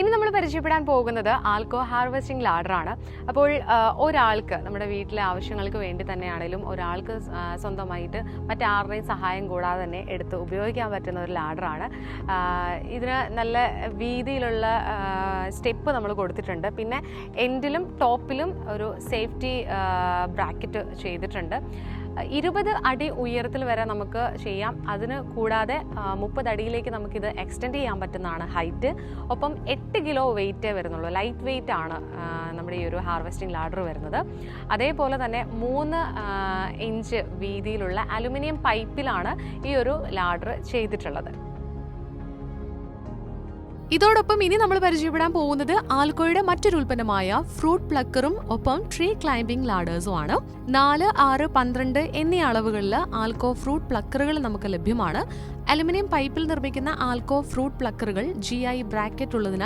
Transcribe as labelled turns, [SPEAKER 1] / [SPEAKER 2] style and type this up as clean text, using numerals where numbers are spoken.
[SPEAKER 1] ഇനി നമ്മൾ പരിചയപ്പെടാൻ പോകുന്നത് ആൽക്കോ ഹാർവെസ്റ്റിംഗ് ലാഡറാണ്. അപ്പോൾ ഒരാൾക്ക് നമ്മുടെ വീട്ടിലെ ആവശ്യങ്ങൾക്ക് വേണ്ടി തന്നെയാണെങ്കിലും ഒരാൾക്ക് സ്വന്തമായിട്ട് മറ്റാരുടെയും സഹായം കൂടാതെ തന്നെ എടുത്ത് ഉപയോഗിക്കാൻ പറ്റുന്ന ഒരു ലാഡറാണ്. ഇതിന് നല്ല വീതിയിലുള്ള സ്റ്റെപ്പ് നമ്മൾ കൊടുത്തിട്ടുണ്ട്. പിന്നെ എൻഡിലും ടോപ്പിലും ഒരു സേഫ്റ്റി ബ്രാക്കറ്റ് ചെയ്തിട്ടുണ്ട്. 20 അടി ഉയരത്തിൽ വരെ നമുക്ക് ചെയ്യാം. അതിന് കൂടാതെ 30 അടിയിലേക്ക് നമുക്കിത് എക്സ്റ്റെൻഡ് ചെയ്യാൻ പറ്റുന്നതാണ് ഹൈറ്റ്. ഒപ്പം 8 കിലോ വെയിറ്റേ വരുന്നുള്ളൂ. ലൈറ്റ് വെയിറ്റ് ആണ് നമ്മുടെ ഈ ഒരു ഹാർവെസ്റ്റിംഗ് ലാഡർ വരുന്നത്. അതേപോലെ തന്നെ 3 ഇഞ്ച് വീതിയിലുള്ള അലുമിനിയം പൈപ്പിലാണ് ഈ ഒരു ലാഡർ ചെയ്തിട്ടുള്ളത്. ഇതോടൊപ്പം ഇനി നമ്മൾ പരിചയപ്പെടാൻ പോകുന്നത് ആൽക്കോയുടെ മറ്റൊരു ഉൽപ്പന്നമായ ഫ്രൂട്ട് പ്ലക്കറും ഒപ്പം ട്രീ ക്ലൈംബിംഗ് ലാഡേഴ്സും ആണ്. 4, 6, 12 എന്നീ അളവുകളിൽ ആൽക്കോ ഫ്രൂട്ട് പ്ലക്കറുകൾ നമുക്ക് ലഭ്യമാണ്. അലുമിനിയം പൈപ്പിൽ നിർമ്മിക്കുന്ന ആൽക്കോ ഫ്രൂട്ട് പ്ലക്കറുകൾ GI ബ്രാക്കറ്റ് ഉള്ളതിനാൽ